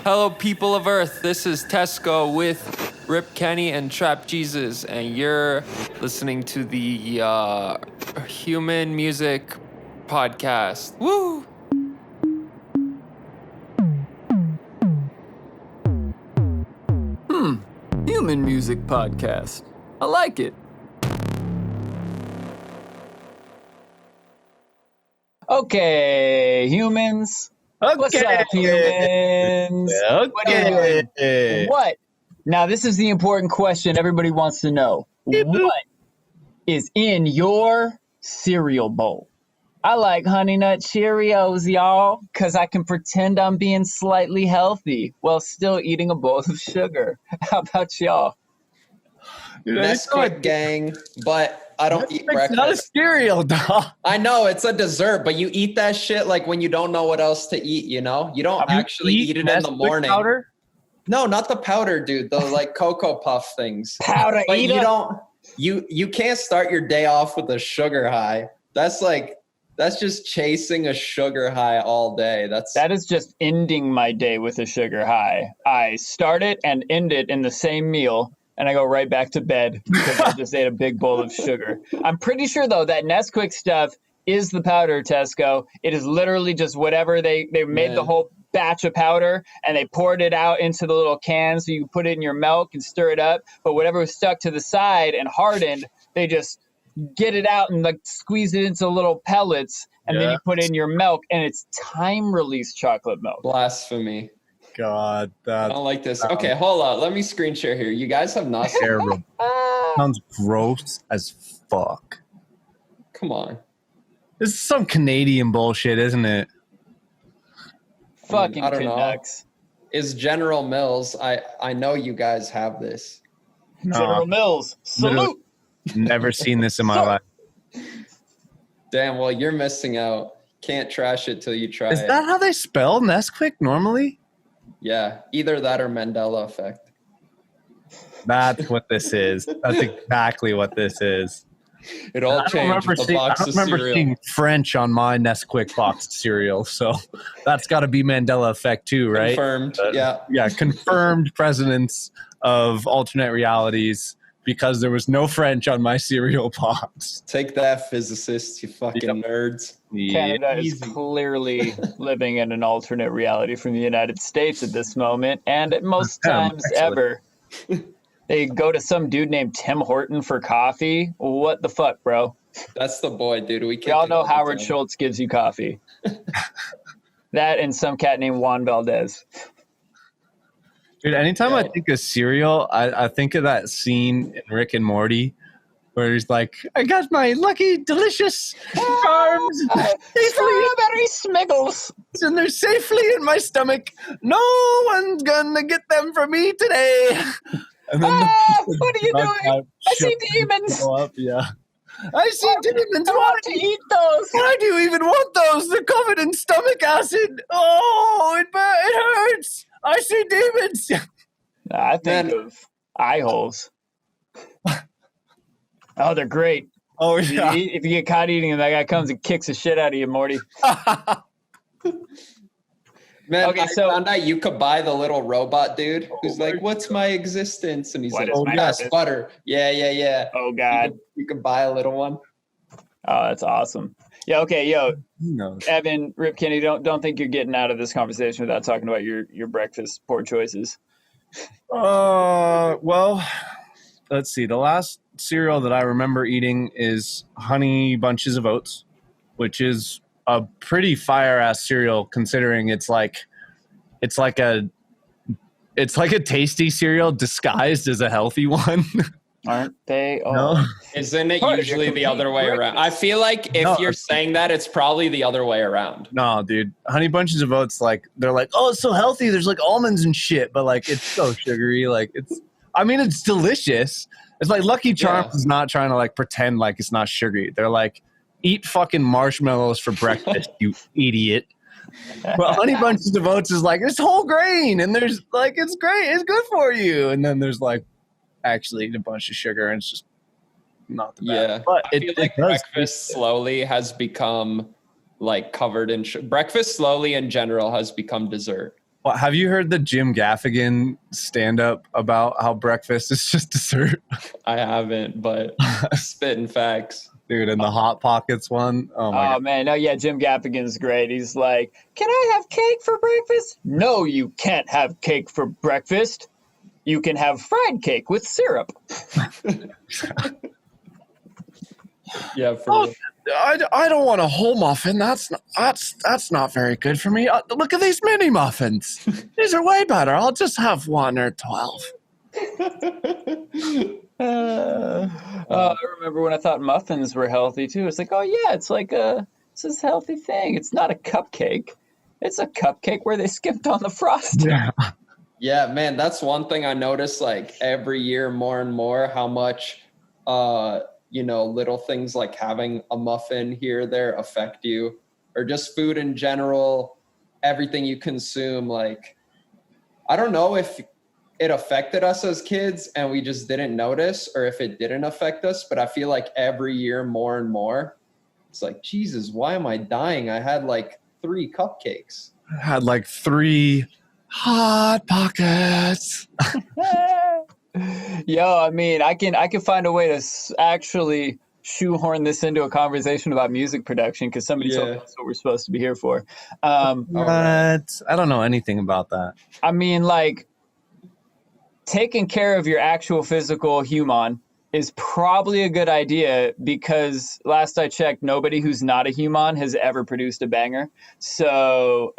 Hello, people of Earth. This is Tesco with Rip Kenny and Trap Jesus, and you're listening to the Human Music Podcast. Woo! Human Music Podcast. I like it. Okay, humans. What's up, humans? What are you doing? What? Now, this is the important question everybody wants to know. What is in your cereal bowl? I like Honey Nut Cheerios, y'all, because I can pretend I'm being slightly healthy while still eating a bowl of sugar. How about y'all? Nesquik gang, but I don't eat breakfast. It's not a cereal, dog. I know, it's a dessert, but you eat that shit like when you don't know what else to eat, you know? You don't actually eat it in the morning. Powder? No, not the powder, dude. The like Cocoa Puff things. Powder But eater. you can't start your day off with a sugar high. That's just chasing a sugar high all day. That is just ending my day with a sugar high. I start it and end it in the same meal, and I go right back to bed because I just ate a big bowl of sugar. I'm pretty sure, though, that Nesquik stuff is the powder, Tesco. It is literally just whatever they made the whole batch of powder, and they poured it out into the little cans so you can put it in your milk and stir it up. But whatever was stuck to the side and hardened, they just get it out and like squeeze it into little pellets, and then you put it in your milk, and it's time-release chocolate milk. Blasphemy. God, I don't like this. Okay, hold on. Let me screen share here. You guys have not terrible. Sounds gross as fuck. Come on. This is some Canadian bullshit, isn't it? Fucking I don't know. Canucks. Is General Mills, I know you guys have this. General Mills, salute. Never seen this in my life. Damn, well, you're missing out. Can't trash it till you try Is it. that how they spell Nesquik normally? Yeah, either that or Mandela effect. That's what this is. That's exactly what this is. It all changed with the box of I don't remember cereal. seeing French on my Nesquik boxed cereal, so that's got to be Mandela effect too, right? Confirmed, yeah. Yeah, confirmed presence of alternate realities because there was no French on my cereal box. Take that, physicists, you fucking nerds. Canada is clearly living in an alternate reality from the United States at this moment, and at most times ever. They go to some dude named Tim Horton for coffee. What the fuck, bro? That's the boy, dude. We all know Howard Schultz gives you coffee. That and some cat named Juan Valdez. Dude, anytime I think of cereal, I think of that scene in Rick and Morty where he's like, I got my lucky, delicious charms. Strawberry Smiggles. And they're safely in my stomach. No one's gonna get them from me today. And then what are you doing? I see demons. Yeah. I see demons. I want to eat those. Why do you even want those? They're covered in stomach acid. Oh, it hurts. I see demons. I think of eye holes. Oh, they're great. Oh, yeah. If you get caught eating them, that guy comes and kicks the shit out of you, Morty. Man, Okay, I so- found out you could buy the little robot dude who's like, what's my existence? And he's What like, is my yes, purpose? butter. Yeah. Oh, God. You could buy a little one. Oh, that's awesome. Yeah, okay, yo, Who knows? Evan, Rip Kenny, don't think you're getting out of this conversation without talking about your breakfast poor choices. Well, let's see. The last cereal that I remember eating is Honey Bunches of Oats, which is a pretty fire ass cereal considering it's like a tasty cereal disguised as a healthy one. Aren't they? Oh. No. Isn't it Part of usually your the other way complete around? I feel like if you're saying that, it's probably the other way around. No, dude. Honey Bunches of Oats, like, they're like, oh, it's so healthy. There's like almonds and shit, but like, it's so sugary. Like, it's delicious. It's like Lucky Charms is not trying to like pretend like it's not sugary. They're like, eat fucking marshmallows for breakfast, you idiot. But Honey Bunches of Oats is like, it's whole grain, and there's like, it's great, it's good for you. And then there's like, actually a bunch of sugar, and it's just not the best. Yeah, But I feel like breakfast slowly has become like covered in breakfast slowly in general has become dessert. Well, have you heard the Jim Gaffigan stand-up about how breakfast is just dessert? I haven't, but spitting facts. Dude, and the Hot Pockets one. Oh my God. Man, no, yeah, Jim Gaffigan's great. He's like, "Can I have cake for breakfast?" "No, you can't have cake for breakfast. You can have fried cake with syrup." Yeah, for I don't want a whole muffin. That's not very good for me. Look at these mini muffins. These are way better. I'll just have 1 or 12. I remember when I thought muffins were healthy too. It's like, oh yeah, it's this healthy thing. It's not a cupcake. It's a cupcake where they skipped on the frosting. Yeah. Yeah, man, that's one thing I notice like every year more and more how much little things like having a muffin here or there affect you, or just food in general, everything you consume. Like, I don't know if it affected us as kids and we just didn't notice, or if it didn't affect us, but I feel like every year more and more, it's like, Jesus, why am I dying? I had like 3 cupcakes. I had like 3 Hot Pockets. Yo, I mean, I can find a way to actually shoehorn this into a conversation about music production, because somebody told me that's what we're supposed to be here for. What? I don't know anything about that. I mean, like, taking care of your actual physical human is probably a good idea, because last I checked, nobody who's not a human has ever produced a banger. So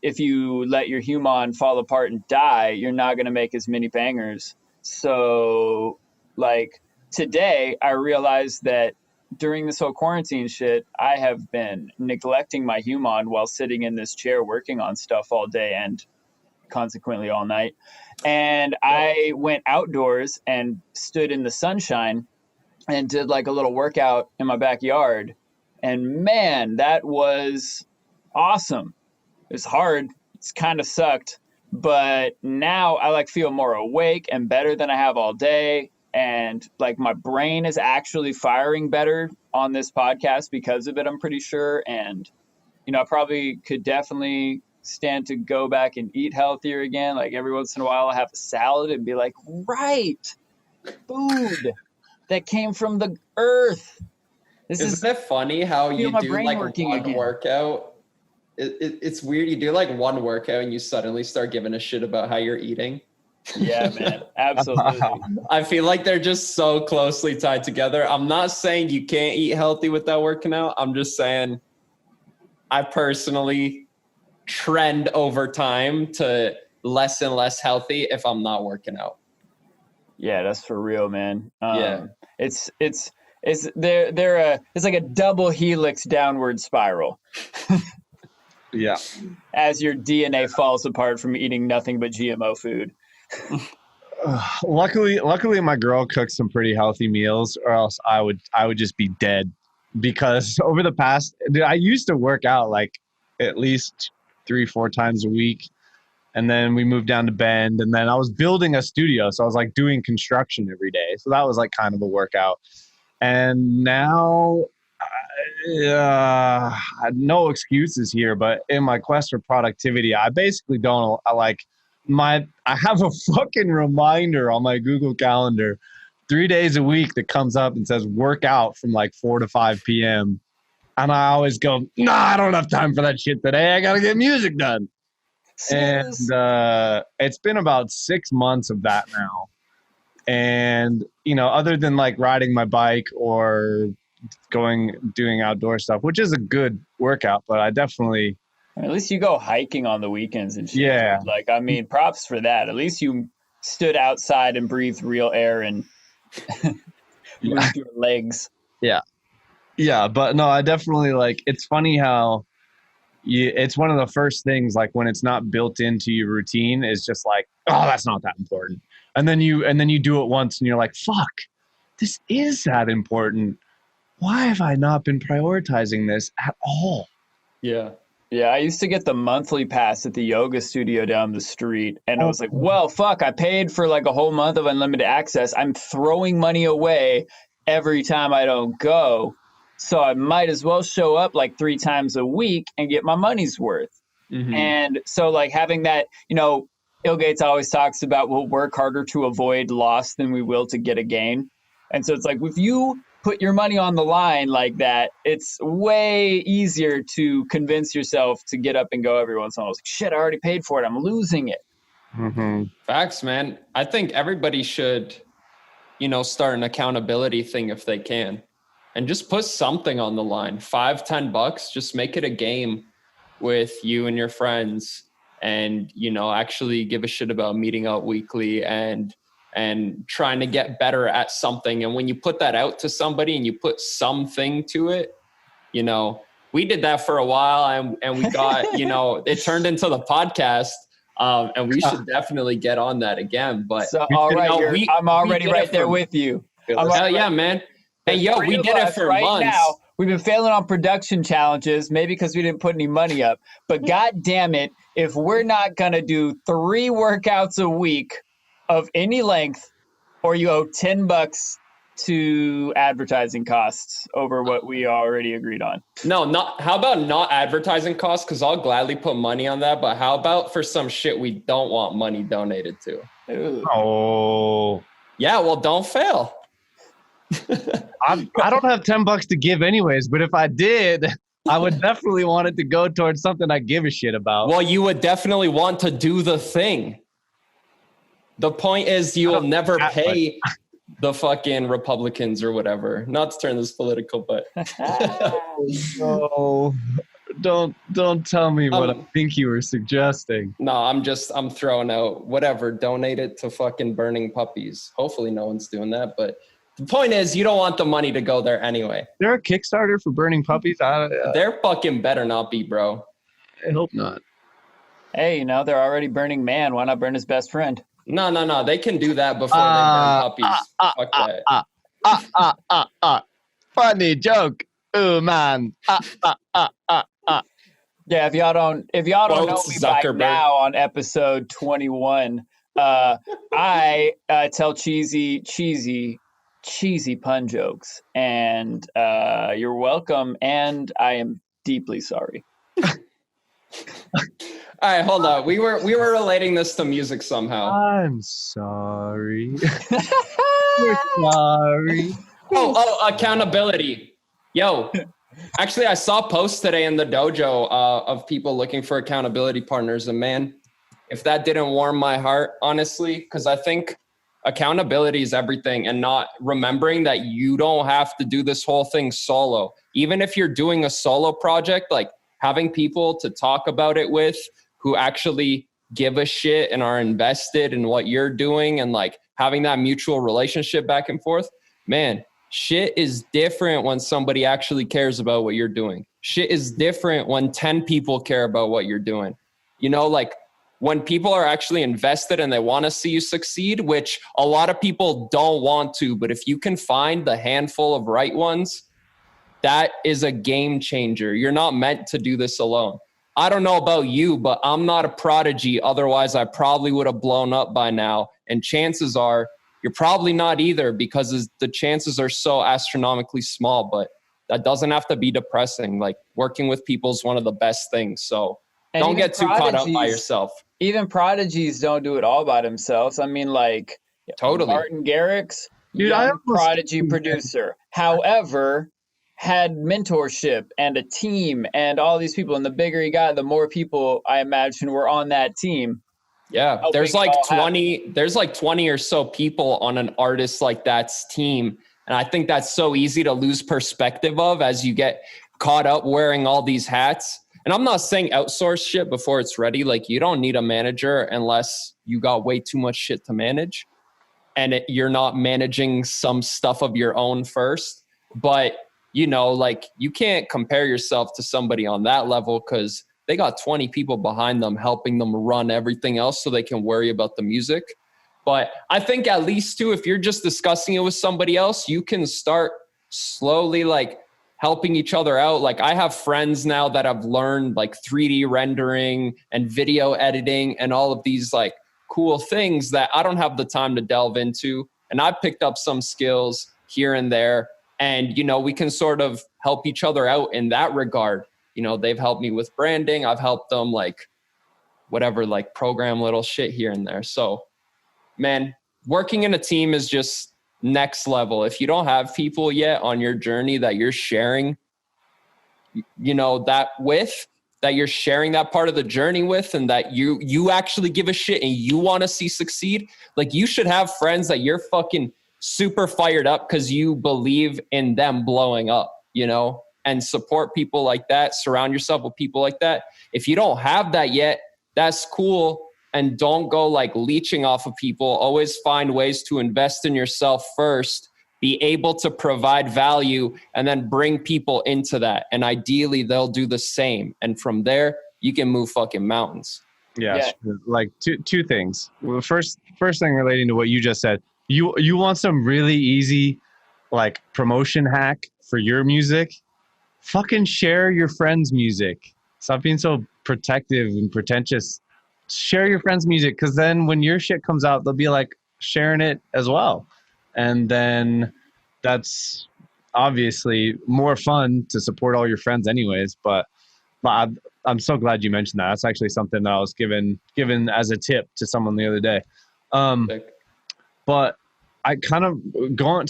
if you let your human fall apart and die, you're not going to make as many bangers. So, like, today I realized that during this whole quarantine shit, I have been neglecting my human while sitting in this chair working on stuff all day and consequently all night. And I went outdoors and stood in the sunshine and did like a little workout in my backyard. And man, that was awesome. It was hard. It's kind of sucked. But now I like feel more awake and better than I have all day. And like my brain is actually firing better on this podcast because of it, I'm pretty sure. And, I probably could definitely stand to go back and eat healthier again. Like every once in a while I have a salad and be like, right, food that came from the earth. Isn't it funny how you do like one workout? It's weird. You do like one workout and you suddenly start giving a shit about how you're eating. Yeah, man. Absolutely. I feel like they're just so closely tied together. I'm not saying you can't eat healthy without working out. I'm just saying I personally trend over time to less and less healthy if I'm not working out. Yeah, that's for real, man. Yeah. It's like a double helix downward spiral. Yeah. As your DNA falls apart from eating nothing but GMO food. Luckily my girl cooks some pretty healthy meals, or else I would just be dead, because over the past, I used to work out like at least 3-4 times a week, and then we moved down to Bend, and then I was building a studio, so I was like doing construction every day, so that was like kind of a workout. And now no excuses here, but in my quest for productivity, I basically I have a fucking reminder on my Google Calendar 3 days a week that comes up and says work out from like 4 to 5 p.m. And I always go, nah, I don't have time for that shit today. I got to get music done. And it's been about 6 months of that now. And, other than like riding my bike or doing outdoor stuff, which is a good workout, but I definitely... At least you go hiking on the weekends and shit. Yeah. Like, I mean, props for that. At least you stood outside and breathed real air and moved your legs. Yeah. Yeah, but no, I definitely it's funny how it's one of the first things, like when it's not built into your routine, is just like, oh, that's not that important. And then you do it once and you're like, fuck, this is that important. Why have I not been prioritizing this at all? Yeah. Yeah, I used to get the monthly pass at the yoga studio down the street, and I was like, well, fuck, I paid for like a whole month of unlimited access. I'm throwing money away every time I don't go. So I might as well show up like 3 times a week and get my money's worth. Mhm. And so like having that, Bill Gates always talks about we'll work harder to avoid loss than we will to get a gain. And so it's like if you put your money on the line like that, it's way easier to convince yourself to get up and go every once in a while. It's like, shit, I already paid for it. I'm losing it. Mm-hmm. Facts, man. I think everybody should, start an accountability thing if they can. And just put something on the line. $5-10, just make it a game with you and your friends, and actually give a shit about meeting out weekly and trying to get better at something. And when you put that out to somebody and you put something to it, we did that for a while, and we got it turned into the podcast. And we should definitely get on that again. But so, all right, I'm already right there with you. Hell yeah, man. Hey, yo, we did it for months. Now, we've been failing on production challenges, maybe because we didn't put any money up. But God damn it, if we're not going to do 3 workouts a week of any length, or you owe $10 to advertising costs over what we already agreed on. No, how about not advertising costs? Because I'll gladly put money on that. But how about for some shit we don't want money donated to? Ooh. Oh. Yeah, well, don't fail. I don't have $10 to give anyways, but if I did, I would definitely want it to go towards something I give a shit about. Well, you would definitely want to do the thing. The point is you will never pay the fucking Republicans or whatever. Not to turn this political, but no, don't tell me what I think you were suggesting. No, I'm throwing out whatever. Donate it to fucking burning puppies. Hopefully no one's doing that, but the point is, you don't want the money to go there anyway. Is there a Kickstarter for burning puppies? There fucking better not be, bro. I hope not. Hey, they're already burning man. Why not burn his best friend? No. They can do that before they burn puppies. Fuck that. Funny joke. Ooh, man. Yeah, if y'all don't know me by Zuckerberg. now on episode 21, I tell cheesy pun jokes, and you're welcome, and I am deeply sorry. All right, hold on. We were relating this to music somehow. I'm sorry. We're sorry. Oh, accountability. Yo, actually, I saw posts today in the dojo of people looking for accountability partners, and man, if that didn't warm my heart, honestly, because I think accountability is everything, and not remembering that you don't have to do this whole thing solo. Even if you're doing a solo project, like having people to talk about it with who actually give a shit and are invested in what you're doing, and like having that mutual relationship back and forth, man, shit is different when somebody actually cares about what you're doing. Shit is different when 10 people care about what you're doing. Like when people are actually invested and they want to see you succeed, which a lot of people don't want to, but if you can find the handful of right ones, that is a game changer. You're not meant to do this alone. I don't know about you, but I'm not a prodigy. Otherwise, I probably would have blown up by now. And chances are you're probably not either, because the chances are so astronomically small. But that doesn't have to be depressing. Like working with people is one of the best things. So don't get too caught up by yourself. Even prodigies don't do it all by themselves. I mean, like totally. Martin Garrix, Dude, prodigy producer. However, had mentorship and a team and all these people. And the bigger he got, the more people I imagine were on that team. Yeah, there's like 20 or so people on an artist like that's team. And I think that's so easy to lose perspective of as you get caught up wearing all these hats. And I'm not saying outsource shit before it's ready. Like you don't need a manager unless you got way too much shit to manage and you're not managing some stuff of your own first. But like you can't compare yourself to somebody on that level because they got 20 people behind them helping them run everything else so they can worry about the music. But I think at least too, if you're just discussing it with somebody else, you can start slowly like helping each other out. Like I have friends now that have learned like 3D rendering and video editing and all of these like cool things that I don't have the time to delve into. And I picked up some skills here and there. And, we can sort of help each other out in that regard. They've helped me with branding. I've helped them program little shit here and there. So, man, working in a team is just next level. If you don't have people yet on your journey that you're sharing, that you're sharing that part of the journey with, and that you actually give a shit and you want to see succeed, you should have friends that you're fucking super fired up because you believe in them blowing up, and support people like that. Surround yourself with people like that. If you don't have that yet, that's cool. And don't go leeching off of people. Always find ways to invest in yourself first, be able to provide value, and then bring people into that. And ideally they'll do the same. And from there, you can move fucking mountains. Yeah. Two things. Well, first thing relating to what you just said, you want some really easy promotion hack for your music? Fucking share your friends' music. Stop being so protective and pretentious. Share your friends' music, because then when your shit comes out, they'll be sharing it as well. And then that's obviously more fun to support all your friends anyways. But I'm so glad you mentioned that. That's actually something that I was given as a tip to someone the other day. But I kind of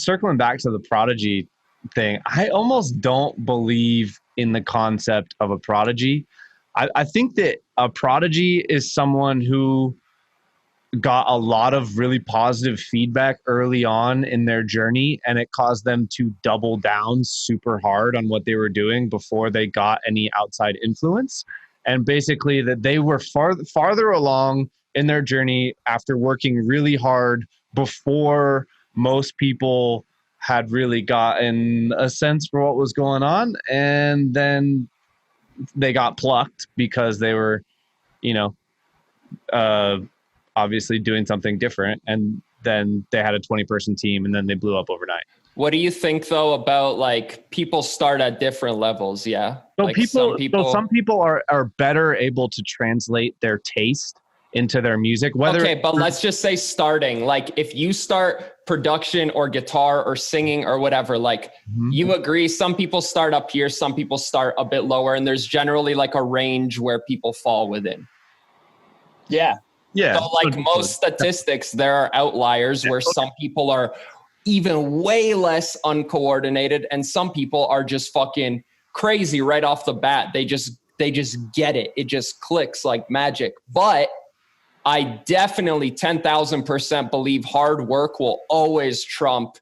circling back to the Prodigy thing, I almost don't believe in the concept of a prodigy. I think that a prodigy is someone who got a lot of really positive feedback early on in their journey, and it caused them to double down super hard on what they were doing before they got any outside influence. And basically that they were farther along in their journey after working really hard before most people had really gotten a sense for what was going on. And then they got plucked because they were, obviously doing something different. And then they had a 20-person team, and then they blew up overnight. What do you think though about people start at different levels? Yeah. So some people are better able to translate their taste into their music. But let's just say starting, if you start production or guitar or singing or whatever, you agree, some people start up here, some people start a bit lower, and there's generally a range where people fall within. Yeah. Yeah. So most statistics, there are outliers where some people are even way less uncoordinated, and some people are just fucking crazy right off the bat. They just get it. It just clicks like magic. But I definitely 10,000% believe hard work will always trump,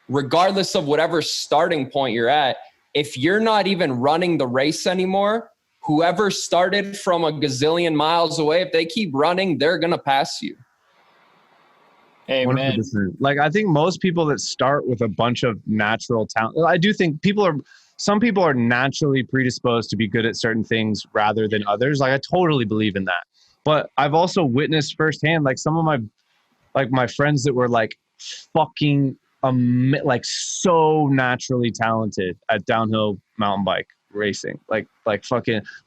regardless of whatever starting point you're at. If you're not even running the race anymore, whoever started from a gazillion miles away, if they keep running, they're going to pass you. Amen. 100%. I think most people that start with a bunch of natural talent, I do think some people are naturally predisposed to be good at certain things rather than others. I totally believe in that. But I've also witnessed firsthand, some of my friends that were fucking so naturally talented at downhill mountain bike racing,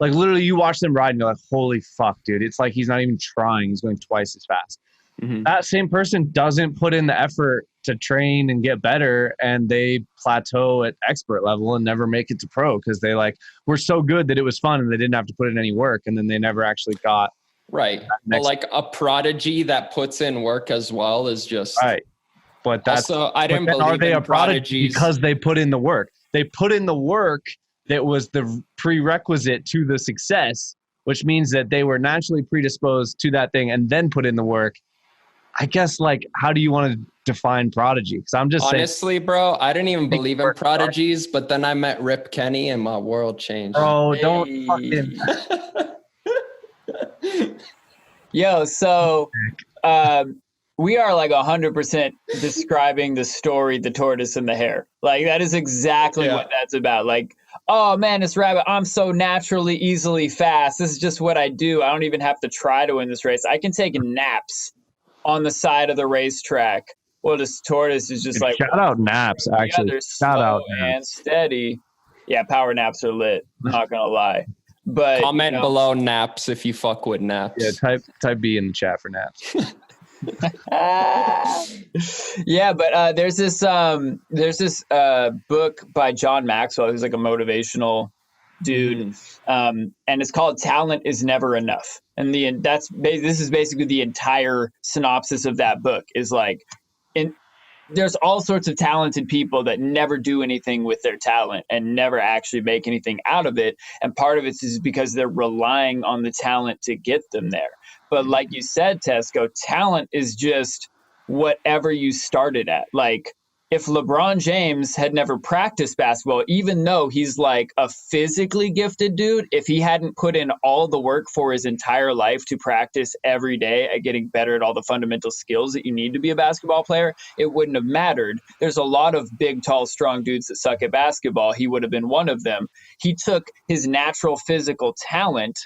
literally you watch them ride and you're holy fuck, dude. It's he's not even trying. He's going twice as fast. Mm-hmm. That same person doesn't put in the effort to train and get better, and they plateau at expert level and never make it to pro because they were so good that it was fun and they didn't have to put in any work, and then they never actually got right. But a prodigy that puts in work as well is just right. But that's also, I didn't believe are they in a prodigy because they put in the work? They put in the work that was the prerequisite to the success, which means that they were naturally predisposed to that thing and then put in the work. I guess how do you want to define prodigy? Because I'm just honestly, saying, bro, I didn't even believe in prodigies, but then I met Rip Kenny and my world changed. Bro, don't fucking. Yo, so we are 100% describing the story, The Tortoise and the Hare. That is exactly what that's about. Oh man, this rabbit, I'm so naturally easily fast. This is just what I do. I don't even have to try to win this race. I can take naps on the side of the racetrack. Well, this tortoise is just shout out naps, actually. Shout out and steady. Yeah, power naps are lit. Not gonna lie. But comment below naps if you fuck with naps. Yeah, type B in the chat for naps. Yeah, but there's this book by John Maxwell, who's like a motivational dude, and it's called "Talent is Never Enough." And this is basically the entire synopsis of that book. Is like, there's all sorts of talented people that never do anything with their talent and never actually make anything out of it. And part of it is because they're relying on the talent to get them there. But like you said, Tesco, talent is just whatever you started at. Like, if LeBron James had never practiced basketball, even though he's like a physically gifted dude, if he hadn't put in all the work for his entire life to practice every day at getting better at all the fundamental skills that you need to be a basketball player, it wouldn't have mattered. There's a lot of big, tall, strong dudes that suck at basketball. He would have been one of them. He took his natural physical talent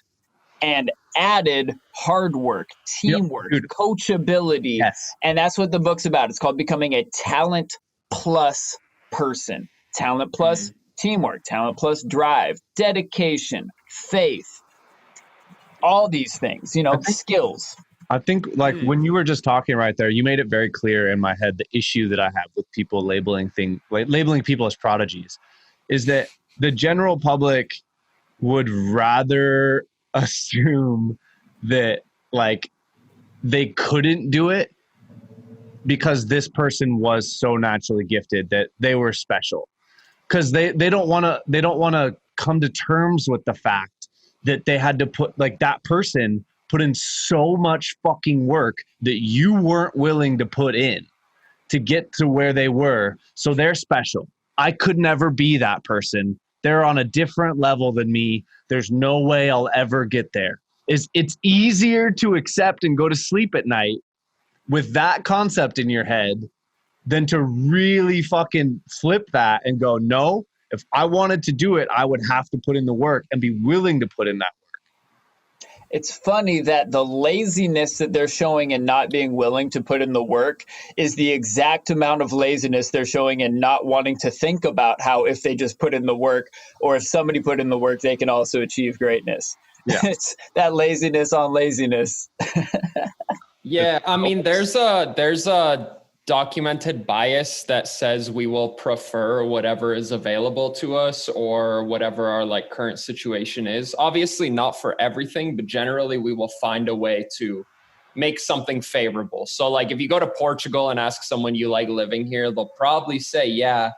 and added hard work, teamwork, coachability. Yes. And that's what the book's about. It's called Becoming a Talent Plus Person. Talent plus teamwork, talent plus drive, dedication, faith, all these things, skills. I think when you were just talking right there, you made it very clear in my head the issue that I have with people labeling people as prodigies is that the general public would rather assume that they couldn't do it because this person was so naturally gifted that they were special, because they don't want to come to terms with the fact that they had to put that person put in so much fucking work that you weren't willing to put in to get to where they were. So they're special. I could never be that person. They're on a different level than me. There's no way I'll ever get there. It's easier to accept and go to sleep at night with that concept in your head than to really fucking flip that and go, no, if I wanted to do it, I would have to put in the work and be willing to put in that work. It's funny that the laziness that they're showing and not being willing to put in the work is the exact amount of laziness they're showing and not wanting to think about how if they just put in the work, or if somebody put in the work, they can also achieve greatness. Yeah. It's that laziness on laziness. Yeah, I mean, there's a documented bias that says we will prefer whatever is available to us or whatever our current situation is. Obviously not for everything, but generally we will find a way to make something favorable. So if you go to Portugal and ask someone you like living here, they'll probably say yeah,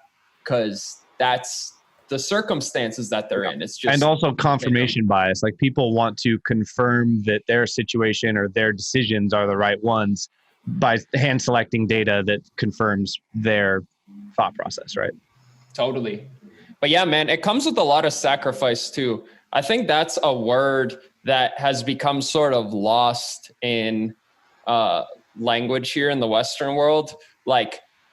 because that's the circumstances that they're in. It's just, and also confirmation bias. People want to confirm that their situation or their decisions are the right ones by hand selecting data that confirms their thought process, right? Totally. But yeah, man, it comes with a lot of sacrifice too. I think that's a word that has become sort of lost in language here in the Western world.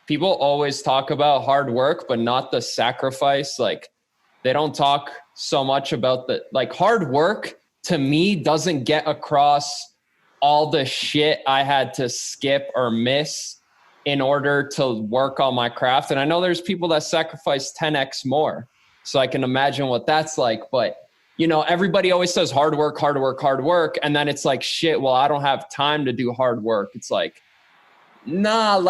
People always talk about hard work, but not the sacrifice. They don't talk so much about the hard work to me doesn't get across all the shit I had to skip or miss in order to work on my craft. And I know there's people that sacrifice 10x more. So I can imagine what that's like. But, everybody always says hard work, hard work, hard work. And then it's shit, well, I don't have time to do hard work. It's nah,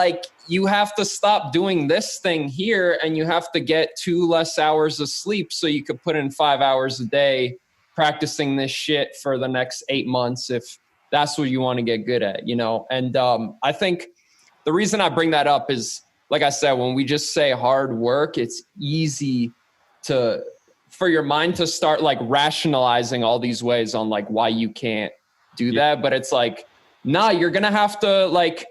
you have to stop doing this thing here and you have to get 2 less hours of sleep so you could put in 5 hours a day practicing this shit for the next 8 months if that's what you want to get good at, And I think the reason I bring that up is, like I said, when we just say hard work, it's easy for your mind to start rationalizing all these ways on why you can't do that. But it's nah, you're going to have to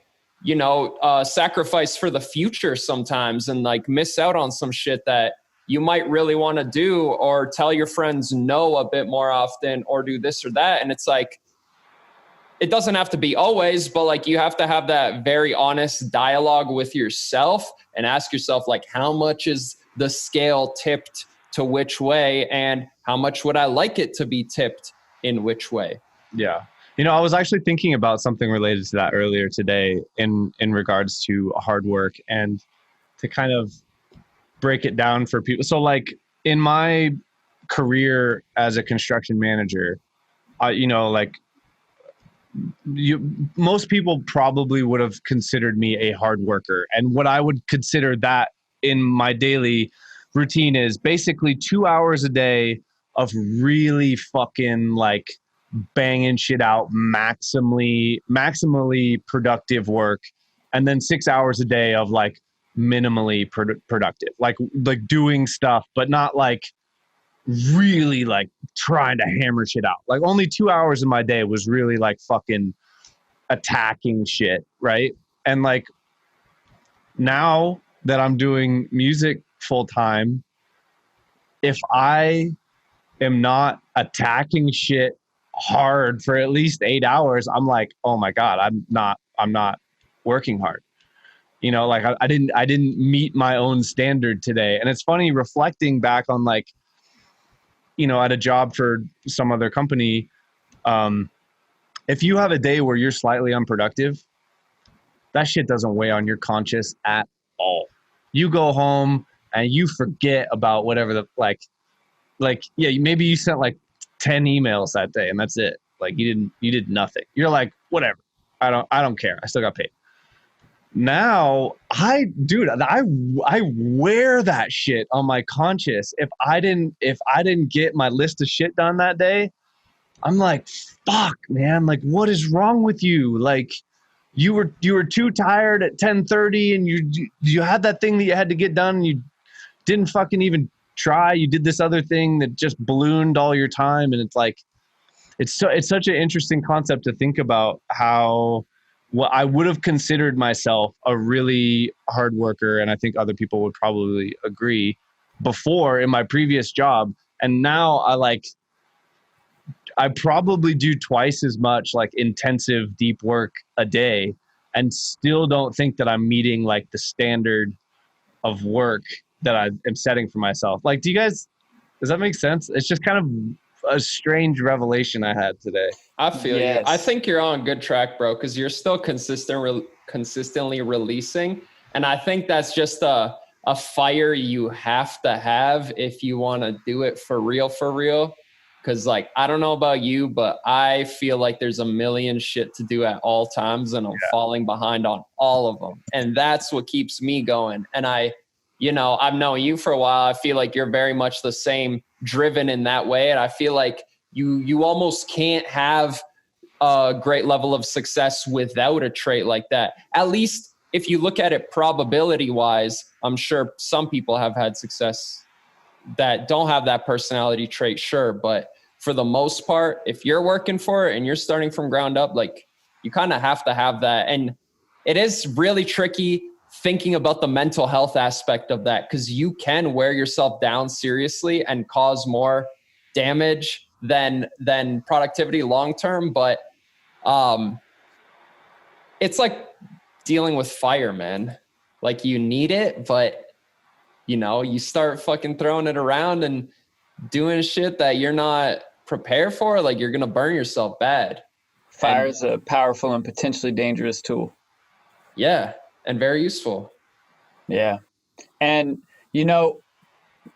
sacrifice for the future sometimes and miss out on some shit that you might really want to do, or tell your friends no a bit more often, or do this or that. And it's it doesn't have to be always, but you have to have that very honest dialogue with yourself and ask yourself, how much is the scale tipped to which way, and how much would I like it to be tipped in which way? Yeah. I was actually thinking about something related to that earlier today in regards to hard work, and to kind of break it down for people. So in my career as a construction manager, most people probably would have considered me a hard worker. And what I would consider that in my daily routine is basically 2 hours a day of really fucking like banging shit out, maximally productive work, and then 6 hours a day of like minimally productive, like doing stuff, but not like really like trying to hammer shit out. Like only 2 hours of my day was really like fucking attacking shit, right? And like now that I'm doing music full time, if I am not attacking shit hard for at least 8 hours, I'm like, oh my God, I'm not working hard. You know, like I didn't meet my own standard today. And it's funny reflecting back on like, you know, at a job for some other company, if you have a day where you're slightly unproductive, that shit doesn't weigh on your conscience at all. You go home and you forget about whatever the like, yeah, maybe you sent like 10 emails that day and that's it. Like you did nothing. You're like, whatever. I don't care. I still got paid. Now I wear that shit on my conscience. If I didn't get my list of shit done that day, I'm like, fuck, man. Like, what is wrong with you? Like, you were too tired at 10:30, and you had that thing that you had to get done, and you didn't fucking even try. You did this other thing that just ballooned all your time, and it's like, it's such an interesting concept to think about how. Well, I would have considered myself a really hard worker, and I think other people would probably agree, before in my previous job. And now I probably do twice as much like intensive deep work a day and still don't think that I'm meeting like the standard of work that I am setting for myself. Like, does that make sense? It's just kind of a strange revelation I had today. I feel you. I think you're on a good track, bro, because you're still consistently releasing. And I think that's just a fire you have to have if you want to do it for real. Because like, I don't know about you, but I feel like there's a million shit to do at all times and I'm falling behind on all of them. And that's what keeps me going. And I've known you for a while. I feel like you're very much the same, driven in that way. And I feel like you almost can't have a great level of success without a trait like that. At least if you look at it probability wise, I'm sure some people have had success that don't have that personality trait. Sure. But for the most part, if you're working for it and you're starting from ground up, like you kind of have to have that. And it is really tricky thinking about the mental health aspect of that, because you can wear yourself down seriously and cause more damage than productivity long term. But it's like dealing with fire, man. Like you need it, but you start fucking throwing it around and doing shit that you're not prepared for, like you're gonna burn yourself bad. Fire is a powerful and potentially dangerous tool. Yeah. And very useful. Yeah. And,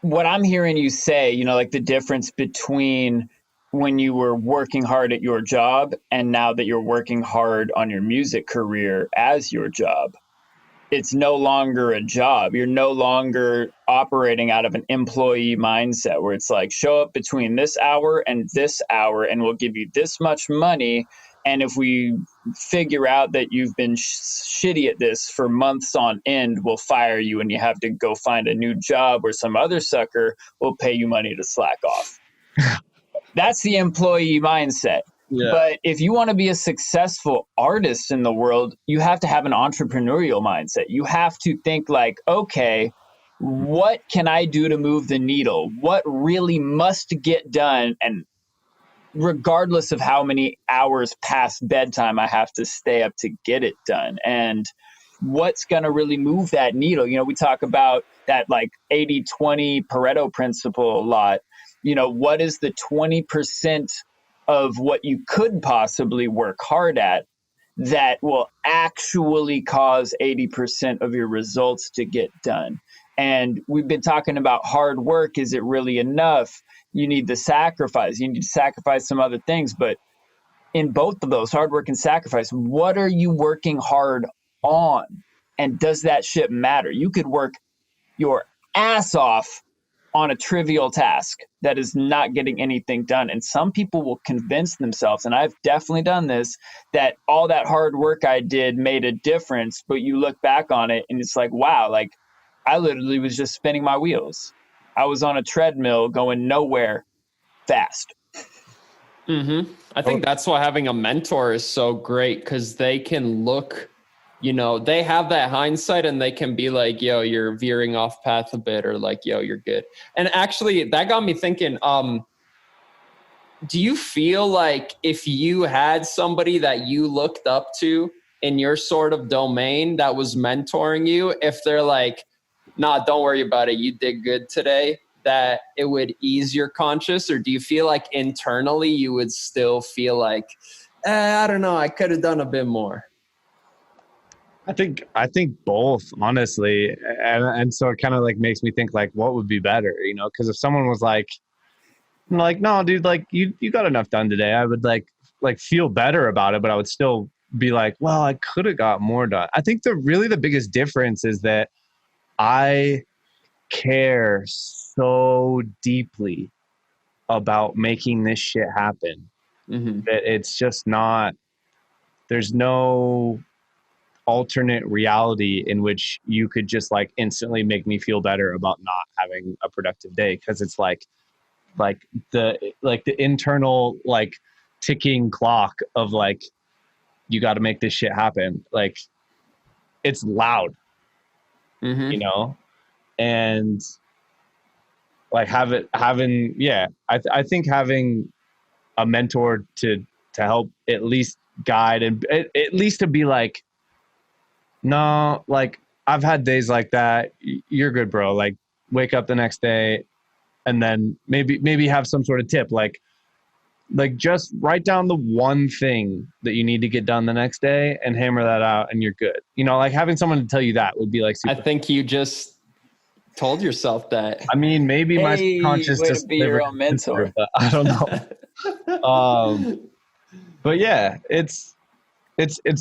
what I'm hearing you say, like the difference between when you were working hard at your job and now that you're working hard on your music career as your job, it's no longer a job. You're no longer operating out of an employee mindset where it's like, show up between this hour and we'll give you this much money. And if we figure out that you've been shitty at this for months on end, we'll fire you and you have to go find a new job where some other sucker will pay you money to slack off. That's the employee mindset. Yeah. But if you want to be a successful artist in the world, you have to have an entrepreneurial mindset. You have to think like, okay, what can I do to move the needle? What really must get done? And regardless of how many hours past bedtime I have to stay up to get it done. And what's going to really move that needle? We talk about that like 80-20 Pareto principle a lot. What is the 20% of what you could possibly work hard at that will actually cause 80% of your results to get done? And we've been talking about hard work. Is it really enough? You need the sacrifice. You need to sacrifice some other things. But in both of those, hard work and sacrifice, what are you working hard on? And does that shit matter? You could work your ass off on a trivial task that is not getting anything done. And some people will convince themselves, and I've definitely done this, that all that hard work I did made a difference. But you look back on it and it's like, wow, like I literally was just spinning my wheels. I was on a treadmill going nowhere fast. I think that's why having a mentor is so great, because they can look, you know, they have that hindsight and they can be like, yo, you're veering off path a bit, or like, yo, you're good. And actually that got me thinking, do you feel like if you had somebody that you looked up to in your sort of domain that was mentoring you, if they're like, nah, don't worry about it, you did good today, that it would ease your conscience? Or do you feel like internally you would still feel like, I don't know, I could have done a bit more? I think both, honestly, and so it kind of like makes me think like, what would be better, you know? Because if someone was like, no, dude, like you got enough done today, I would like feel better about it, but I would still be like, well, I could have got more done. I think the biggest difference is that I care so deeply about making this shit happen that it's just not, there's no alternate reality in which you could just like instantly make me feel better about not having a productive day, because it's like the internal like ticking clock of like, you got to make this shit happen, like it's loud, you know? And like I think having a mentor to help at least guide and at least to be like, no, like I've had days like that, you're good, bro, like wake up the next day, and then maybe have some sort of tip, like just write down the one thing that you need to get done the next day and hammer that out and you're good. You know, like having someone to tell you that would be like super. I think you just told yourself that. I mean, maybe my subconscious way just to be your own mentor. but I don't know. But yeah, it's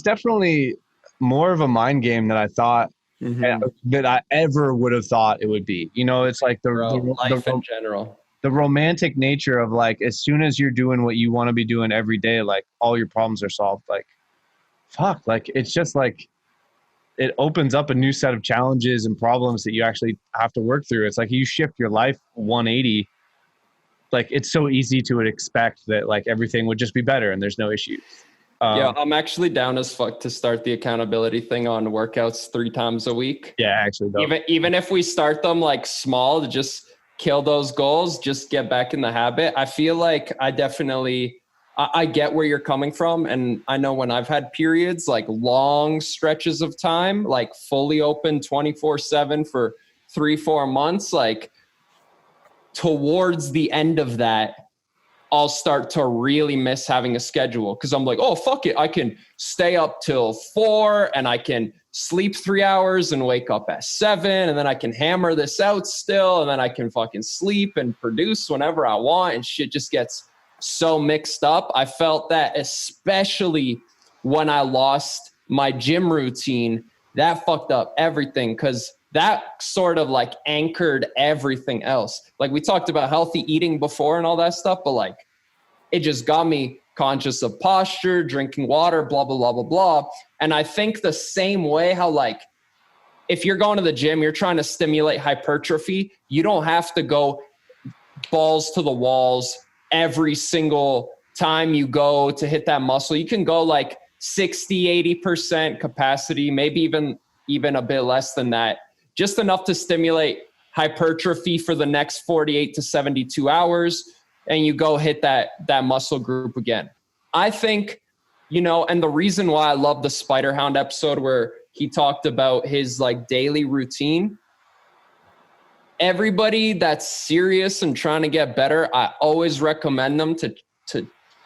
definitely more of a mind game than I thought that I ever would have thought it would be. You know, it's like life in general. The romantic nature of like, as soon as you're doing what you want to be doing every day, like all your problems are solved. Like, fuck, like it's just like, it opens up a new set of challenges and problems that you actually have to work through. It's like you shift your life 180. Like it's so easy to expect that like everything would just be better and there's no issues. Yeah, I'm actually down as fuck to start the accountability thing on workouts 3 times a week. Yeah, actually. Even if we start them like small to just kill those goals, just get back in the habit. I feel like I get where you're coming from. And I know when I've had periods, like long stretches of time, like fully open 24/7 for 3-4 months, like towards the end of that, I'll start to really miss having a schedule. Cause I'm like, oh, fuck it. I can stay up till 4 and I can sleep 3 hours and wake up at 7. And then I can hammer this out still. And then I can fucking sleep and produce whenever I want. And shit just gets so mixed up. I felt that especially when I lost my gym routine, that fucked up everything. Cause that sort of like anchored everything else. Like we talked about healthy eating before and all that stuff, but like it just got me conscious of posture, drinking water, blah, blah, blah, blah, blah. And I think the same way how like, if you're going to the gym, you're trying to stimulate hypertrophy, you don't have to go balls to the walls every single time you go to hit that muscle. You can go like 60, 80% capacity, maybe even a bit less than that. Just enough to stimulate hypertrophy for the next 48 to 72 hours. And you go hit that muscle group again. I think, you know, and the reason why I love the Spider-Hound episode where he talked about his like daily routine, everybody that's serious and trying to get better, I always recommend them to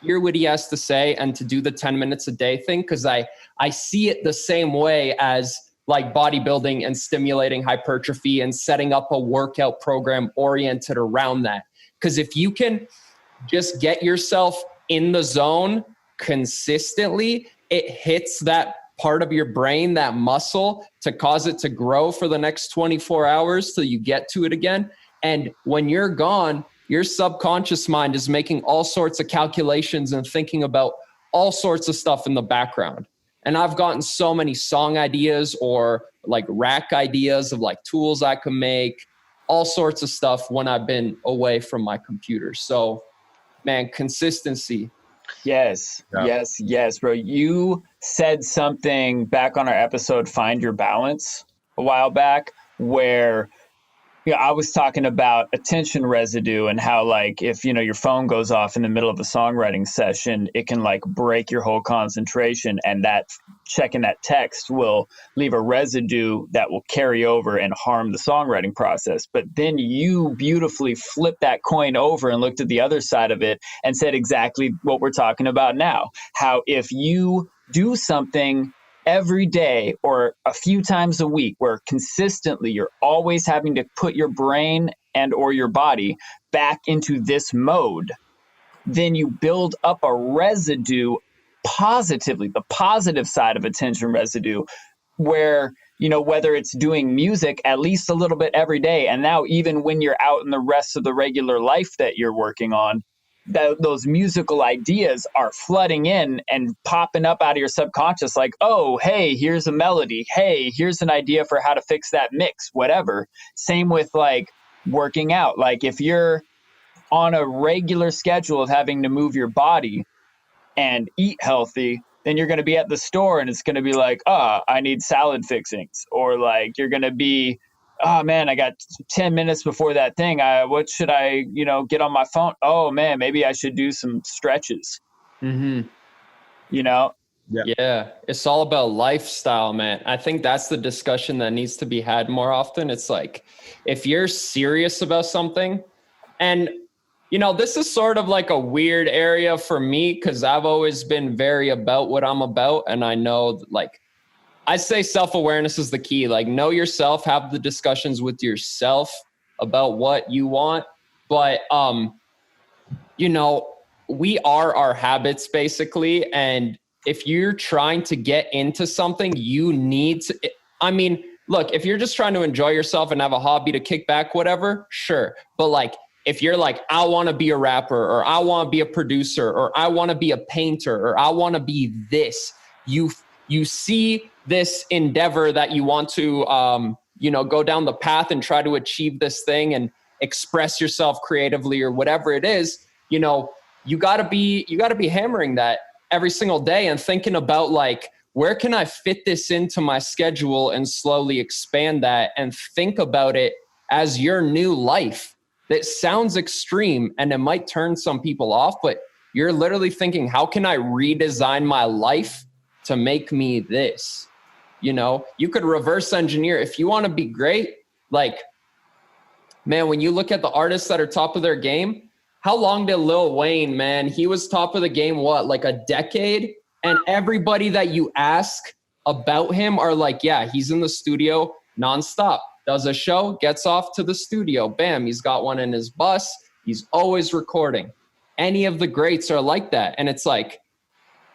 hear what he has to say and to do the 10 minutes a day thing. Cause I see it the same way as like bodybuilding and stimulating hypertrophy and setting up a workout program oriented around that. Because if you can just get yourself in the zone consistently, it hits that part of your brain, that muscle, to cause it to grow for the next 24 hours till you get to it again. And when you're gone, your subconscious mind is making all sorts of calculations and thinking about all sorts of stuff in the background. And I've gotten so many song ideas or like rack ideas of like tools I can make, all sorts of stuff when I've been away from my computer. So, man, consistency. Yes, yes, bro. You said something back on our episode, Find Your Balance, a while back, where I was talking about attention residue and how, like, if, your phone goes off in the middle of a songwriting session, it can like break your whole concentration, and that checking that text will leave a residue that will carry over and harm the songwriting process. But then you beautifully flipped that coin over and looked at the other side of it and said exactly what we're talking about now. How if you do something every day or a few times a week where consistently you're always having to put your brain and or your body back into this mode, then you build up a residue positively, the positive side of attention residue, where, whether it's doing music at least a little bit every day, and now even when you're out in the rest of the regular life that you're working on, those musical ideas are flooding in and popping up out of your subconscious like, oh, hey, here's a melody. Hey, here's an idea for how to fix that mix, whatever. Same with like working out. Like if you're on a regular schedule of having to move your body and eat healthy, then you're going to be at the store and it's going to be like, I need salad fixings. Or like you're going to be, oh man, I got 10 minutes before that thing. What should I, get on my phone? Oh man, maybe I should do some stretches. Mm-hmm. Yeah. It's all about lifestyle, man. I think that's the discussion that needs to be had more often. It's like, if you're serious about something, and this is sort of like a weird area for me because I've always been very about what I'm about. And I know like, I say self-awareness is the key. Like, know yourself, have the discussions with yourself about what you want. But, we are our habits basically. And if you're trying to get into something, you need to, look, if you're just trying to enjoy yourself and have a hobby to kick back, whatever, sure. But like, if you're like, I want to be a rapper, or I want to be a producer, or I want to be a painter, or I want to be this, you see this endeavor that you want to, go down the path and try to achieve this thing and express yourself creatively or whatever it is, you gotta be hammering that every single day and thinking about like, where can I fit this into my schedule and slowly expand that and think about it as your new life. That sounds extreme and it might turn some people off, but you're literally thinking, how can I redesign my life to make me this? You could reverse engineer. If you want to be great, like, man, when you look at the artists that are top of their game, how long did Lil Wayne, man? He was top of the game, like a decade? And everybody that you ask about him are like, yeah, he's in the studio nonstop. Does a show, gets off to the studio. Bam, he's got one in his bus. He's always recording. Any of the greats are like that. And it's like,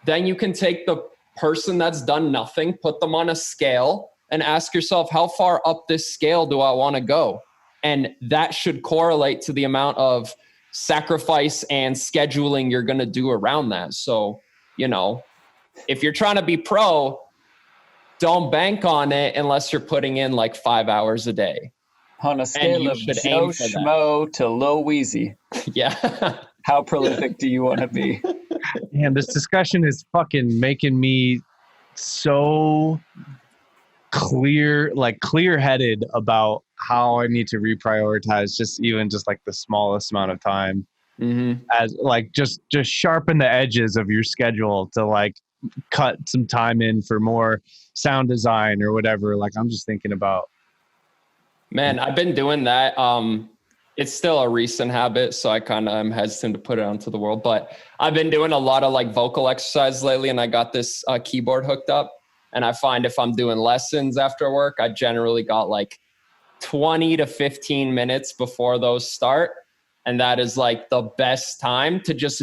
then you can take the person that's done nothing, put them on a scale and ask yourself, how far up this scale do I want to go? And that should correlate to the amount of sacrifice and scheduling you're going to do around that. So, if you're trying to be pro, don't bank on it unless you're putting in like 5 hours a day. On a scale of Joe Schmo to Lil Weezy. Yeah. How prolific do you want to be? Man, this discussion is fucking making me so clear-headed about how I need to reprioritize just like the smallest amount of time. Mm-hmm. As like just sharpen the edges of your schedule to like cut some time in for more sound design or whatever. Like I'm just thinking about. Man, I've been doing that. It's still a recent habit, so I kind of am hesitant to put it onto the world. But I've been doing a lot of like vocal exercise lately, and I got this keyboard hooked up. And I find if I'm doing lessons after work, I generally got like 20 to 15 minutes before those start. And that is like the best time to just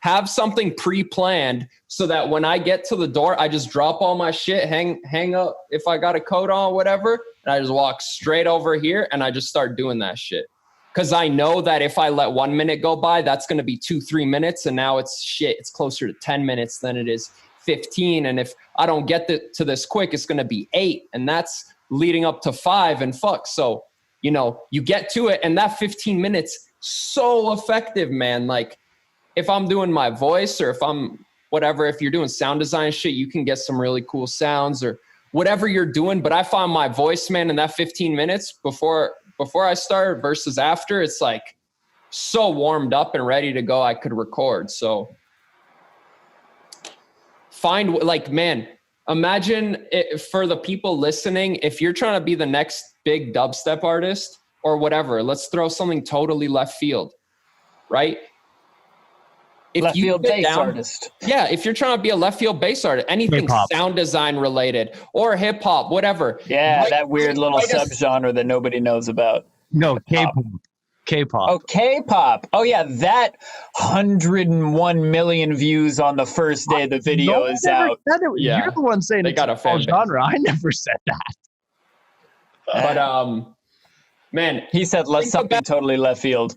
have something pre-planned so that when I get to the door, I just drop all my shit, hang up if I got a coat on, whatever, and I just walk straight over here and I just start doing that shit. Because I know that if I let 1 minute go by, that's going to be 2-3 minutes. And now it's closer to 10 minutes than it is 15. And if I don't get to this quick, it's going to be 8. And that's leading up to 5 and fuck. So, you get to it, and that 15 minutes, so effective, man. Like if I'm doing my voice or if you're doing sound design shit, you can get some really cool sounds or whatever you're doing. But I find my voice, man, in that 15 minutes before I start versus after, it's like so warmed up and ready to go. I could record. So imagine it, for the people listening, if you're trying to be the next big dubstep artist or whatever, let's throw something totally left field, right? If left field bass artist. Yeah, if you're trying to be a left field bass artist, anything hip-hop, sound design related or hip hop, whatever. Yeah, that weird little subgenre that nobody knows about. No, K-pop. K-pop. Oh, K-pop. Oh, yeah, that 101 million views on the first day the video is out. Yeah. You're the one saying they got a fan genre. I never said that. But man, he said something totally left field.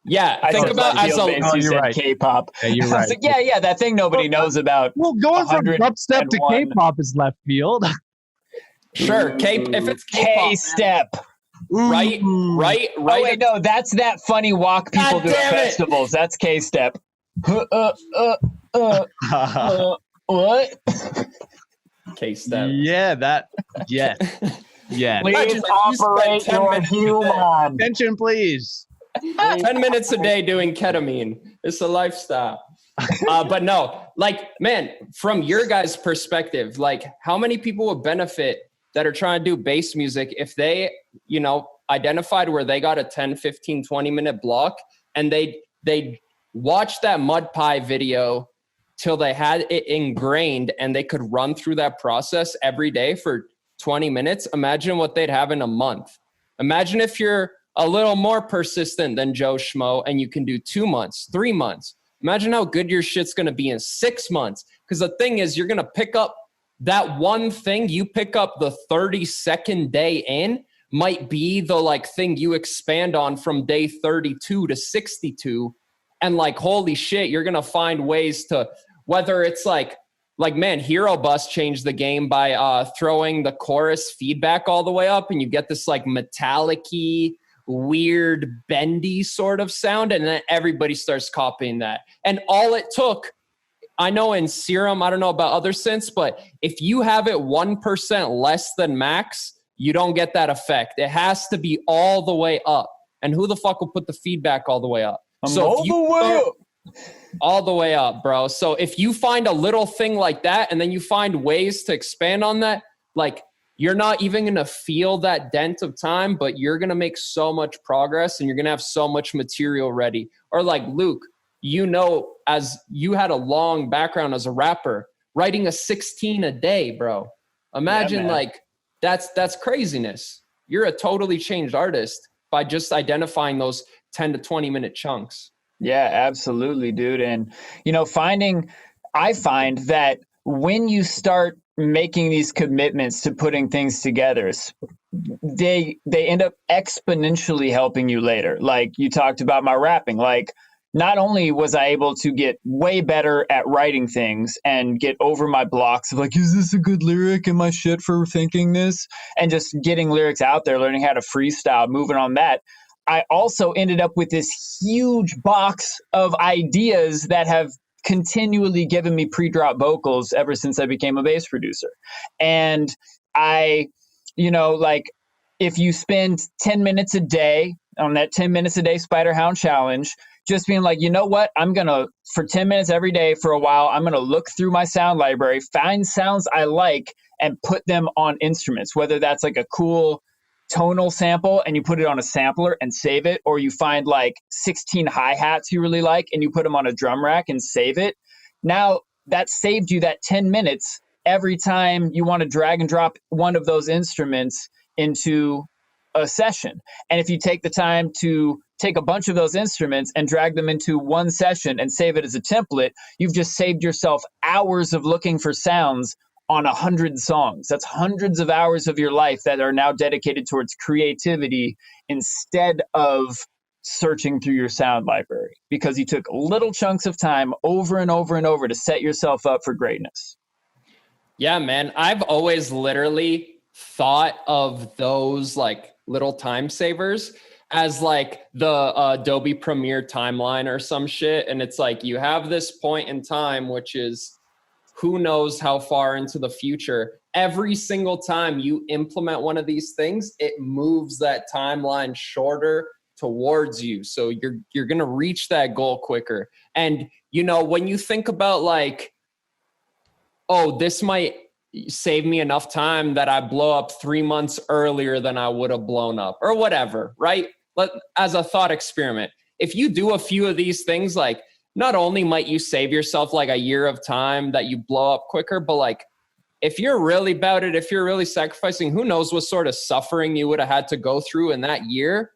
Yeah, think about as a K-pop. Yeah, you're right. Like, yeah, that thing nobody knows about. Well, going from dubstep to K-pop is left field. Sure, if it's K-pop, K-step. Right. Oh wait, no, that's that funny walk people do at festivals. That's K-step. What? K-step. Yeah, yeah. Yeah. Please operate your human. Attention, please. 10 minutes a day doing ketamine. It's a lifestyle. But no, man, from your guys' perspective, how many people would benefit that are trying to do bass music if they, identified where they got a 10, 15, 20-minute block and they watched that Mud Pie video till they had it ingrained and they could run through that process every day for 20 minutes. Imagine what they'd have in a month. Imagine if you're a little more persistent than Joe Schmo and you can do 2 months, 3 months. Imagine how good your shit's going to be in 6 months. Because the thing is, you're going to pick up that one thing you pick up the 32nd day in might be the thing you expand on from day 32 to 62. And holy shit, you're going to find ways to, whether it's man, Hero Bus changed the game by throwing the chorus feedback all the way up and you get this metallic-y, weird, bendy sort of sound. And then everybody starts copying that. And all it took, I know in Serum, I don't know about other synths, but if you have it 1% less than max, you don't get that effect. It has to be all the way up. And who the fuck will put the feedback all the way up? All the way up, bro. So if you find a little thing like that and then you find ways to expand on that, you're not even going to feel that dent of time, but you're going to make so much progress and you're going to have so much material ready. Or Luke, as you had a long background as a rapper, writing a 16 a day, bro. Imagine that's craziness. You're a totally changed artist by just identifying those 10 to 20 minute chunks. Yeah, absolutely, dude. And, I find that when you start making these commitments to putting things together, they end up exponentially helping you later. Like you talked about my rapping, not only was I able to get way better at writing things and get over my blocks of is this a good lyric? Am I shit for thinking this? And just getting lyrics out there, learning how to freestyle, moving on that. I also ended up with this huge box of ideas that have continually given me pre-drop vocals ever since I became a bass producer. And if you spend 10 minutes a day on that 10 minutes a day Spider Hound challenge, just being what, for 10 minutes every day for a while, I'm going to look through my sound library, find sounds I like and put them on instruments, whether that's a cool tonal sample and you put it on a sampler and save it, or you find 16 hi-hats you really like and you put them on a drum rack and save it. Now that saved you that 10 minutes every time you want to drag and drop one of those instruments into a session. And if you take the time to take a bunch of those instruments and drag them into one session and save it as a template, you've just saved yourself hours of looking for sounds on 100 songs. That's hundreds of hours of your life that are now dedicated towards creativity instead of searching through your sound library, because you took little chunks of time over and over and over to set yourself up for greatness. Yeah, man. I've always literally thought of those like little time savers as like the Adobe Premiere timeline or some shit. And it's like, you have this point in time, which is who knows how far into the future. Every single time you implement one of these things, it moves that timeline shorter towards you. So you're going to reach that goal quicker. And, you know, when you think about like, oh, this might save me enough time that I blow up 3 months earlier than I would have blown up or whatever, right? But as a thought experiment, if you do a few of these things, like not only might you save yourself like a year of time that you blow up quicker, but like if you're really about it, if you're really sacrificing, who knows what sort of suffering you would have had to go through in that year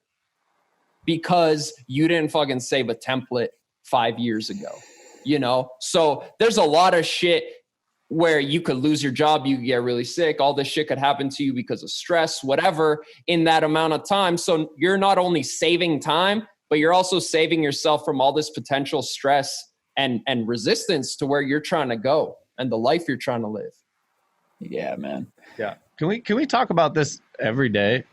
because you didn't fucking save a template 5 years ago, you know? So there's a lot of shit where you could lose your job, you could get really sick, all this shit could happen to you because of stress, whatever, in that amount of time. So you're not only saving time, but you're also saving yourself from all this potential stress and resistance to where you're trying to go and the life you're trying to live. Yeah, man. Yeah. Can we talk about this every day?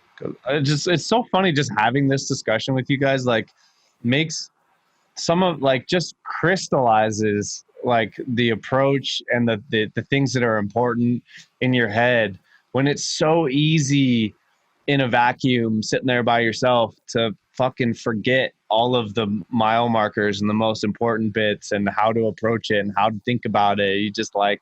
It's so funny just having this discussion with you guys, like makes some of like just crystallizes like the approach and the things that are important in your head when it's so easy in a vacuum sitting there by yourself to fucking forget all of the mile markers and the most important bits and how to approach it and how to think about it. You just like,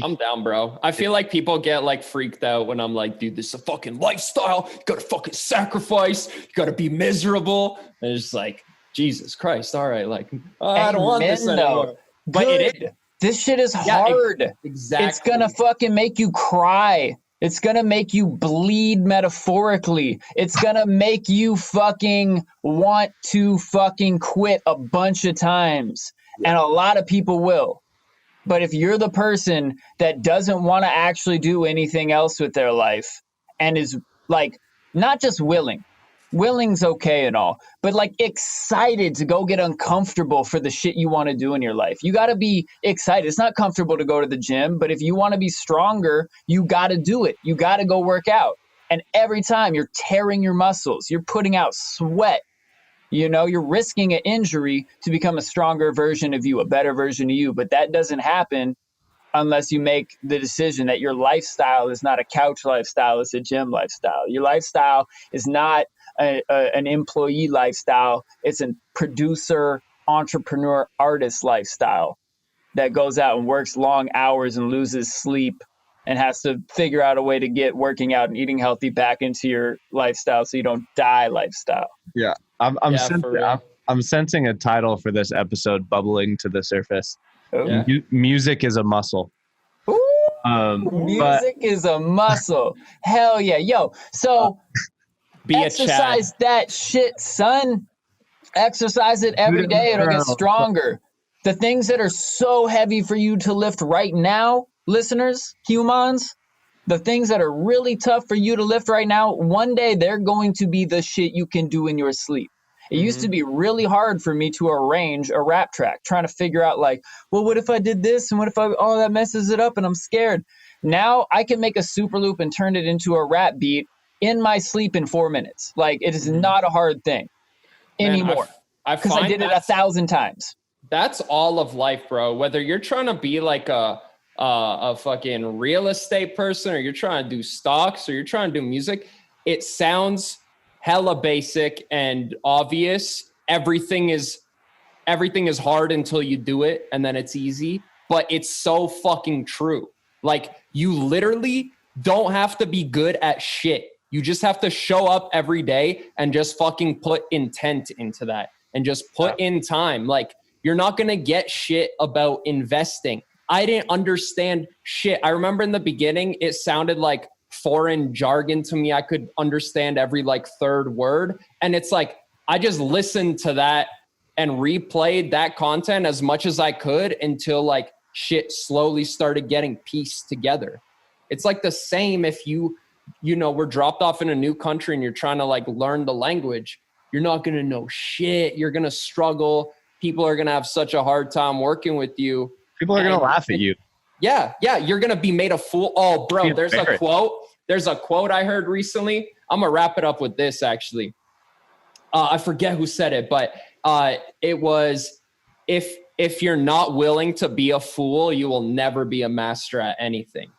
I'm down, bro. I feel like people get like freaked out when I'm like, dude, this is a fucking lifestyle. You gotta fucking sacrifice. You gotta be miserable. And it's just like, Jesus Christ. All right. Like, I don't want this anymore. But it is. This shit is hard. Exactly. It's going to fucking make you cry. It's going to make you bleed metaphorically. It's going to make you fucking want to fucking quit a bunch of times. And a lot of people will. But if you're the person that doesn't want to actually do anything else with their life and is like, not just willing's okay and all, but like excited to go get uncomfortable for the shit you want to do in your life. You got to be excited. It's not comfortable to go to the gym, but if you want to be stronger, you got to do it. You got to go work out. And every time you're tearing your muscles, you're putting out sweat, you know, you're risking an injury to become a stronger version of you, a better version of you. But that doesn't happen unless you make the decision that your lifestyle is not a couch lifestyle, it's a gym lifestyle. Your lifestyle is not an employee lifestyle. It's a producer, entrepreneur, artist lifestyle that goes out and works long hours and loses sleep and has to figure out a way to get working out and eating healthy back into your lifestyle so you don't die lifestyle. Yeah. I'm sensing a title for this episode bubbling to the surface. Yeah. Music is a muscle. Music is a muscle. Hell yeah. Yo, so exercise that shit, son. Exercise it every day. It'll get stronger. The things that are so heavy for you to lift right now, listeners, humans, the things that are really tough for you to lift right now, one day they're going to be the shit you can do in your sleep. It used to be really hard for me to arrange a rap track, trying to figure out like, well, what if I did this? And what if that messes it up and I'm scared. Now I can make a super loop and turn it into a rap beat in my sleep in 4 minutes. Like it is not a hard thing anymore because I did it 1,000 times. That's all of life, bro. Whether you're trying to be like a fucking real estate person or you're trying to do stocks or you're trying to do music, it sounds hella basic and obvious. Everything is hard until you do it and then it's easy, but it's so fucking true. Like you literally don't have to be good at shit. You just have to show up every day and just fucking put intent into that and just put in time. Like you're not going to get shit about investing. I didn't understand shit. I remember in the beginning, it sounded like foreign jargon to me. I could understand every like third word. And it's like, I just listened to that and replayed that content as much as I could until like shit slowly started getting pieced together. It's like the same if you were dropped off in a new country and you're trying to like learn the language. You're not going to know shit. You're going to struggle. People are going to have such a hard time working with you. People are going to laugh at you. Yeah. You're going to be made a fool. Oh, bro, there's a quote. There's a quote I heard recently. I'm going to wrap it up with this, actually. I forget who said it, but it was, if you're not willing to be a fool, you will never be a master at anything.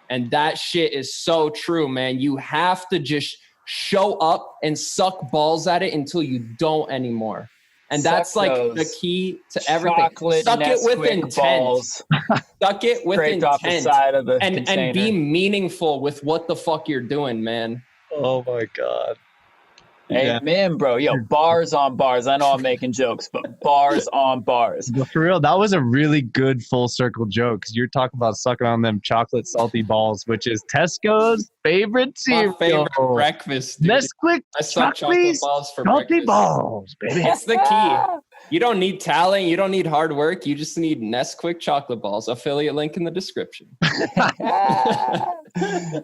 And that shit is so true, man. You have to just show up and suck balls at it until you don't anymore. And that's like the key to everything. Suck it with intent. Suck it with intent. Off the side of the and be meaningful with what the fuck you're doing, man. Oh my God. Amen, bro. Yo, bars on bars. I know I'm making jokes, but bars on bars. But for real, that was a really good full circle joke because you're talking about sucking on them chocolate salty balls, which is Tesco's favorite cereal. My favorite breakfast, dude. Nesquik I suck chocolate balls for salty breakfast. Balls, baby. It's the key. You don't need talent. You don't need hard work. You just need Nesquik chocolate balls. Affiliate link in the description.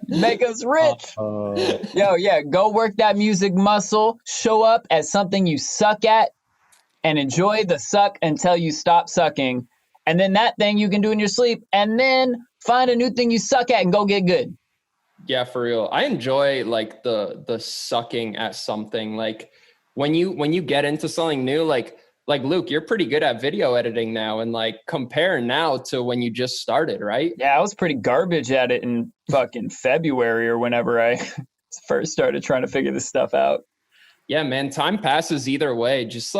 Make us rich. Yo, yeah, go work that music muscle. Show up at something you suck at and enjoy the suck until you stop sucking. And then that thing you can do in your sleep. And then find a new thing you suck at and go get good. Yeah, for real. I enjoy like the sucking at something. Like when you get into something new, like Luke, you're pretty good at video editing now, and like compare now to when you just started, right? Yeah, I was pretty garbage at it in fucking February or whenever I first started trying to figure this stuff out. Yeah, man, time passes either way. Just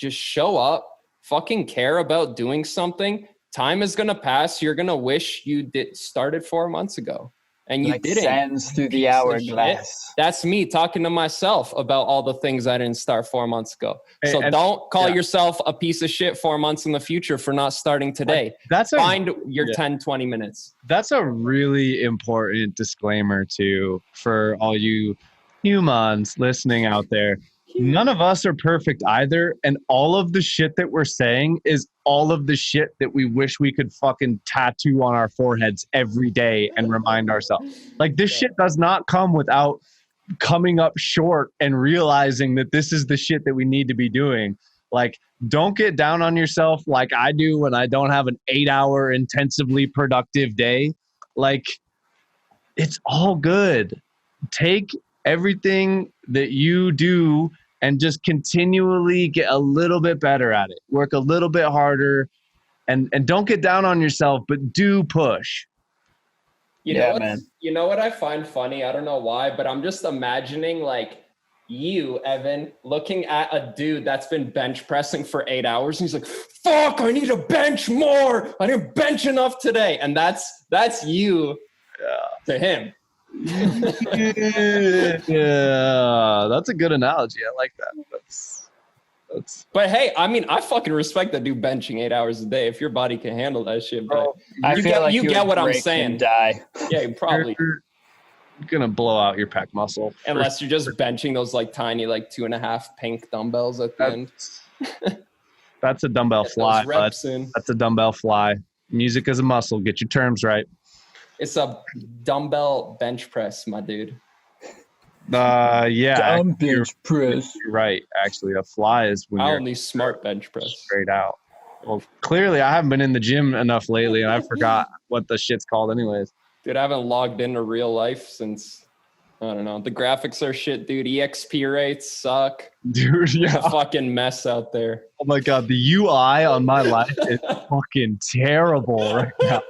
show up, fucking care about doing something. Time is going to pass. You're going to wish you started 4 months ago. And you didn't. Sands through the hourglass. That's me talking to myself about all the things I didn't start 4 months ago. So don't call yourself a piece of shit 4 months in the future for not starting today. Find your 10, 20 minutes. That's a really important disclaimer too for all you humans listening out there. None of us are perfect either. And all of the shit that we're saying is all of the shit that we wish we could fucking tattoo on our foreheads every day and remind ourselves. Like this shit does not come without coming up short and realizing that this is the shit that we need to be doing. Like, don't get down on yourself like I do when I don't have an 8-hour intensively productive day. Like, it's all good. Take everything that you do and just continually get a little bit better at it. Work a little bit harder and don't get down on yourself, but do push. You know what I find funny? I don't know why, but I'm just imagining like you, Evan, looking at a dude that's been bench pressing for 8 hours. And he's like, fuck, I need to bench more. I didn't bench enough today. And that's you to him. Yeah, that's a good analogy. I like that. That's. But hey, I mean, I fucking respect that dude benching 8 hours a day if your body can handle that shit. But I feel like you get what I'm saying. Die. Yeah, you probably. You're gonna blow out your pec muscle unless you're just benching those like tiny like 2.5 pink dumbbells at the end. That's a dumbbell fly. That's a dumbbell fly. Music is a muscle. Get your terms right. It's a dumbbell bench press, my dude. Yeah. Bench press. You're right. Actually, a fly is when I only smart bench press. Straight out. Well, clearly I haven't been in the gym enough lately, and I forgot what the shit's called anyways. Dude, I haven't logged into real life since, I don't know. The graphics are shit, dude. EXP rates suck. Dude, yeah. It's a fucking mess out there. Oh my God. The UI on my life is fucking terrible right now.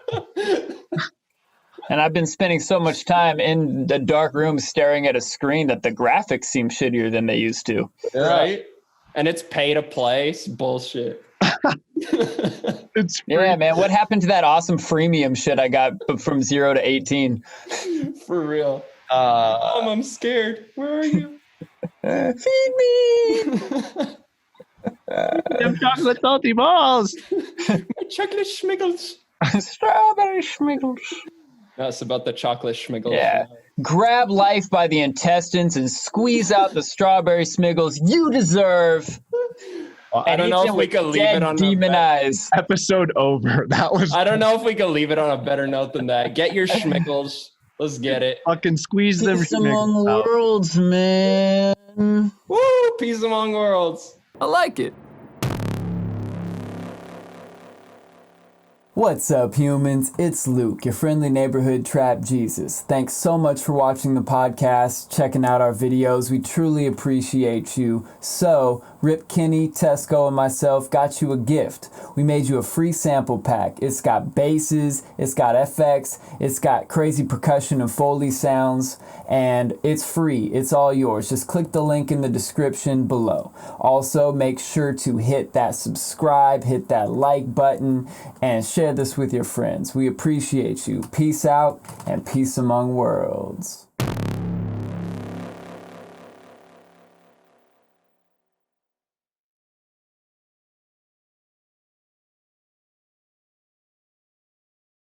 And I've been spending so much time in the dark room staring at a screen that the graphics seem shittier than they used to. Right? And it's pay to play. It's bullshit. Yeah, man. What happened to that awesome freemium shit I got from 0 to 18? For real. Mom, I'm scared. Where are you? Feed me. Them chocolate salty balls. My chocolate schmiggles. Strawberry schmiggles. That's about the chocolate schmiggles. Yeah. Grab life by the intestines and squeeze out the strawberry smiggles you deserve. I don't know if we could leave it on demon eyes. Episode over. That was. I don't know if we could leave it on a better note than that. Get your schmiggles. Let's get it. Fucking squeeze them. Peace among worlds, man. Woo! Peace among worlds. I like it. What's up, humans? It's Luke, your friendly neighborhood trap Jesus. Thanks so much for watching the podcast, checking out our videos. We truly appreciate you. So, Rip Kenny, Tesco, and myself got you a gift. We made you a free sample pack. It's got basses, it's got FX, it's got crazy percussion and Foley sounds, and it's free. It's all yours. Just click the link in the description below. Also, make sure to hit that subscribe, hit that like button, and share this with your friends. We appreciate you. Peace out and peace among worlds.